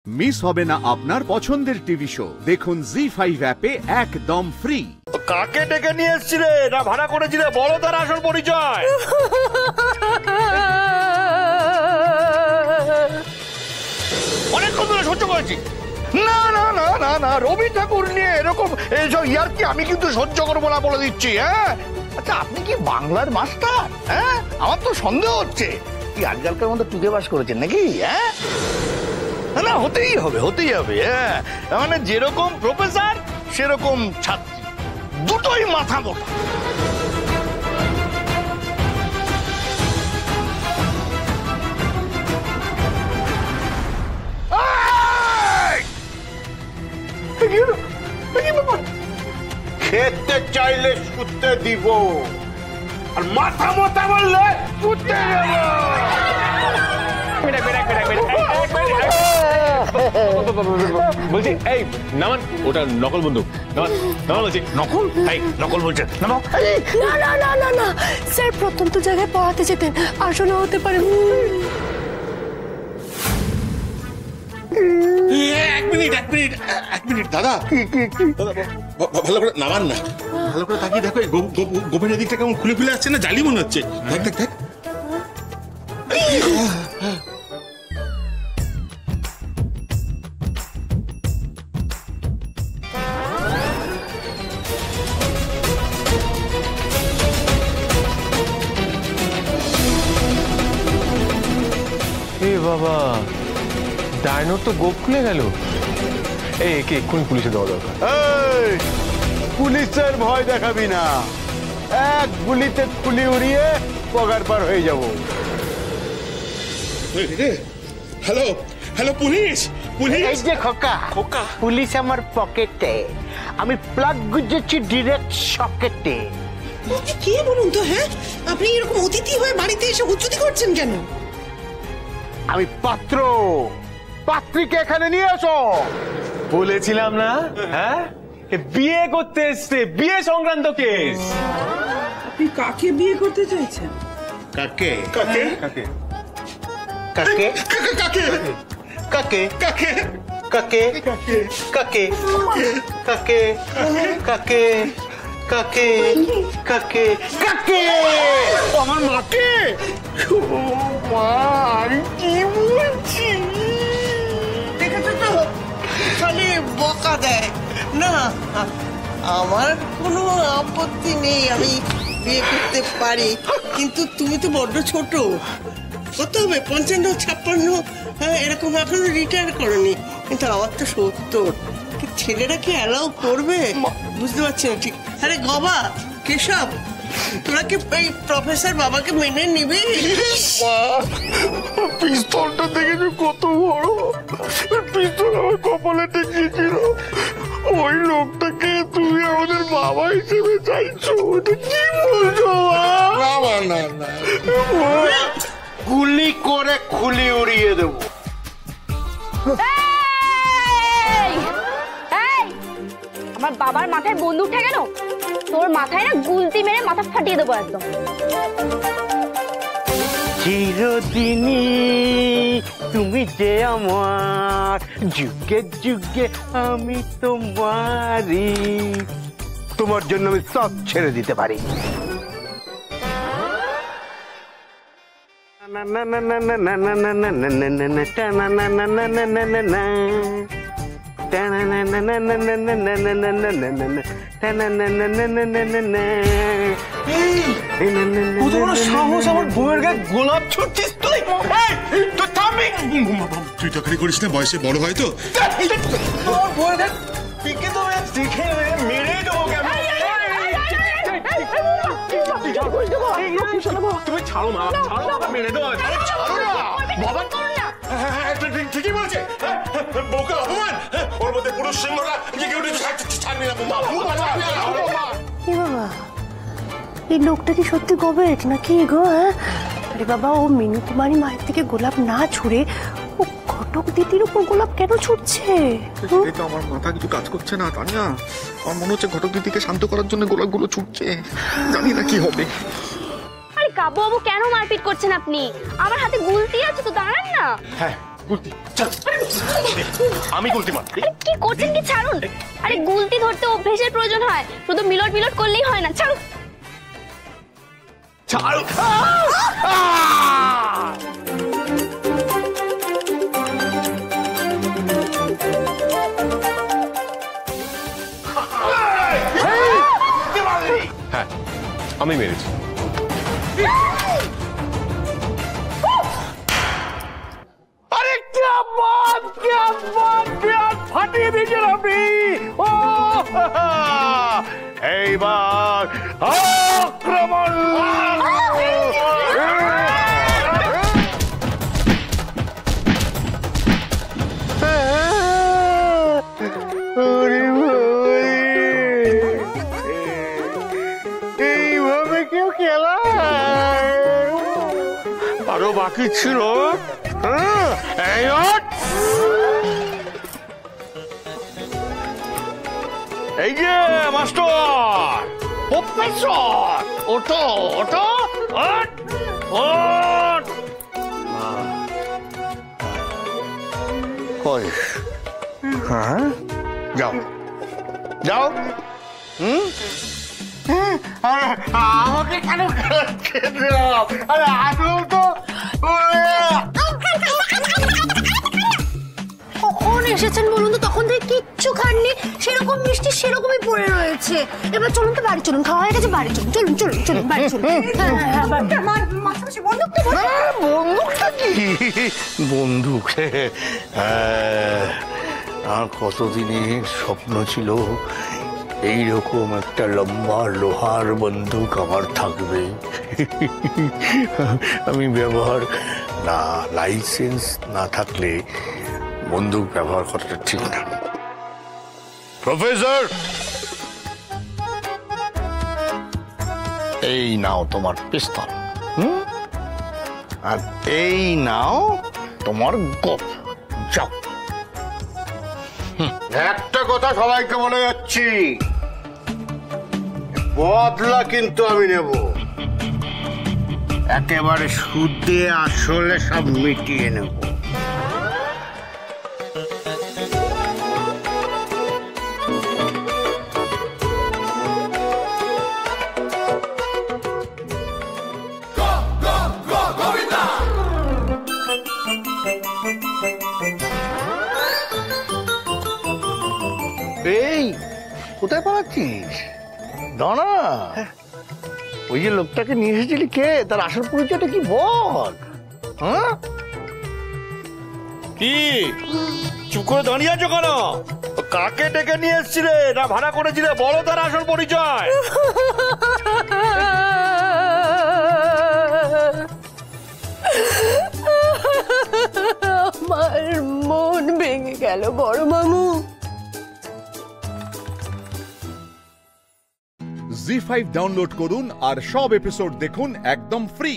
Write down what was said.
Miss হবে না আপনার পছন্দের টিভি শো। দেখুন জি5 অ্যাপে একদম ফ্রি। কাকে ডেকে নিয়ে এসছি রে? না ভাড়া করেছি রে? বলো তার আসল পরিচয়। অনেকক্ষণ ধরে সহ্য করেছি। না না না না না, রবি ঠাকুর নিয়ে এরকম এইসব ইয়ার্কি আমি কিন্তু সহ্য করবো না বলে দিচ্ছি। হ্যাঁ আচ্ছা, আপনি কি বাংলার মাস্টার? হ্যাঁ, আমার তো সন্দেহ হচ্ছে কি আজকালকার মধ্যে টুকে বাস করেছেন নাকি? হ্যাঁ না, হতেই হবে হতেই হবে। হ্যাঁ, মানে যেরকম প্রফেসর সেরকম ছাত্রী, দুটোই মাথা মোটা। খেতে চাইলে শুতে দিব, আর মাথা মোটা বললে শুতে দেব। বলছি এই নামান, ওটা নকল বন্দুক। নামান নামান বলছি। নকল? এই নকল বলছেন? না না না না না স্যার প্রত্যন্ত জায়গায় পড়াতে যেতেন, আসলে হতে পারে। এক মিনিট দাদা, ভালো করে নামান না, ভালো করে তাকিয়ে দেখো, গোপনের দিকটা কেমন খুলে খুলে আসছে না, জালি মনে হচ্ছে। দেখ দেখ দেখ। বাবা, ডায়নোর তো গোপ খুলে গেল। এই একে এক্ষুনি পুলিশে দেওয়া দরকার। পুলিশের ভয় দেখাবি না, এক গুলিতে খুলি উড়িয়ে পগার পার হয়ে যাব। Hello hello, police police. এই যে খোকা, পুলিশ আমার পকেটে, আমি প্লাগ গুজেছি ডিরেক্ট সকেটে। কে বলুন তো? হ্যাঁ, আপনি এরকম অতিথি হয়ে বাড়িতে এসে উচ্চতি করছেন কেন? আমি পাত্র, পাত্রীকে এখানে নিয়ে এসো। বলেছিলাম না? হ্যাঁ, বিয়ে করতে এসছে, বিয়ে সংক্রান্ত কেস। আপনি কাকে বিয়ে করতে চাইছেন? কাকে কাকে কাকে কাকে কাকে কাকে কাকে কাকে কাকে কাকে কাকে কাকে কাকে কাকে আমার মাকে? মা, আমি কি বলছি? দেখেছো তো, খালি বকা দেয় না। আমার কোনো আপত্তি নেই, আমি বিয়ে করতে পারি, কিন্তু তুমি তো বড্ড ছোট। কত হবে? 55, 56? হ্যাঁ, এরকম এখনো রিটায়ার করনি। কিন্তু আমার তো 70। ছেলেরা কি অ্যালাউ করবে? বুঝতে পারছি না ঠিক। আরে গবা, কেশব, তোরা কি এই প্রফেসর বাবাকে মেনে নিবি? পিস্তলটা দেখেছো কত বড়? পিস্তল আমার কপালে ঠেকিয়েছিল। ওই লোকটাকে তুমি আমাদের বাবা হিসেবে চাইছো? এটা কি বলছো? না না, গুলি করে খুলি উড়িয়ে দেবো। আমার বাবার মাথায় বন্দুক ঠেকে গেল, তোর মাথায় না গুলতি মেরে মাথা ফাটিয়ে দেবো একদম। চিরদিনই তুমি যে আমার, যুগে যুগে আমি তোমারই, তোমার জন্য আমি সব ছেড়ে দিতে পারি। না না না না না না না না না না না না টানা না না না না না না না টানা না না না না না না না না না না না না টানা না না না না না না না। কত বড় সাহস আমার বউয়ের গায়ে গোলাপ ছুটছিস তুই? তুই থামবি? তুই চাকরি করিস না, বয়সে বড় হয় তো। তোর বউয়ের গায়ে পিকে তো দেখে মেরে দেবো। তুমি ছাড়ো মা, ছাড়ো বাবা, মেরে দেবো। ছাড়ো না বাবা। ঠিকই বলছে, বউকে অপমান, ওর মধ্যে পুরুষ সিংহরা জেগে উঠেছে। ছাড়বি না বাবা, এই লোকটা কি সত্যি গোবেট নাকি গো? হ্যাঁ, আরে বাবা, ও মিনু কুমারী মায়ের থেকে গোলাপ না ছুড়ে ও ঘটক দিদির উপর গোলাপ কেন ছুটছে? সেটাই তো আমার মাথা কিছু কাজ করছে না তানিয়া। আমার মনে হচ্ছে ঘটক দিদিকে শান্ত করার জন্য গোলাপগুলো ছুটছে, জানি না কি হবে। আরে কাবু বাবু, কেন মারপিট করছেন আপনি? আমার হাতে গুলতি আছে তো, দাঁড়ান না। হ্যাঁ, আমি গুলতি মার। কি করছেন কি, ছাড়ুন। আরে গুলতি ধরতে অভ্যেসের প্রয়োজন হয়, শুধু মিলট মিলট করলেই হয় না। ছাড়ুন। ছাড়। হ্যাঁ, আমি মেরেছি। আরে क्या बात ফাটিয়ে দিয়েছেন আপনি। ও এইবার আক্রমণ। এইভাবে কেউ খেলা আরো বাকি ছিল। এই ওঠ। এই যে মাস্টার প্রফেসর, ওঠো ওঠো, ওঠ ওঠ। কই? হ্যাঁ, যাও যাও। আমাকে কেন খেলাম? আরে আসল তো কখন এসেছেন বলুন তো? তখন থেকে কিচ্ছু খাননি, সেরকম মিষ্টি সেরকমই পড়ে রয়েছে। এবার চলুন তো বাড়ি চলুন, খাওয়া হয়ে গেছে, বাড়ি চলুন। চলুন চলুন চলুন বাড়ি চলুন। বন্দুকটা কি? বন্দুক? আর কতদিনের স্বপ্ন ছিল এইরকম একটা লম্বা লোহার বন্দুক আমার থাকবে। আমি ব্যবহার না, লাইসেন্স না থাকলে বন্দুক ব্যবহার করাটা ঠিক না। প্রফেসর, এই নাও তোমার পিস্তল, আর এই নাও তোমার গোপ। যাও। একটা কথা সবাইকে বলে যাচ্ছি, বদলা কিন্তু আমি নেব। একেবারে সুদে আসলে সব মিটিয়ে নেব। এই কোথায় পালাচ্ছিস? দাঁড়া, ওই যে লোকটাকে নিয়ে এসেছিলি কে? তার আসল পরিচয়টা কি বল। হ্যাঁ, কি চুপ করে দাঁড়িয়ে আছো কেন? কাকে ডেকে নিয়ে এসছিলে না ভাড়া করেছিলে? বলো তার আসল পরিচয়। আমার মন ভেঙে গেল বড় মামু। জি5 ডাউনলোড করুন আর সব এপিসোড দেখুন একদম ফ্রি।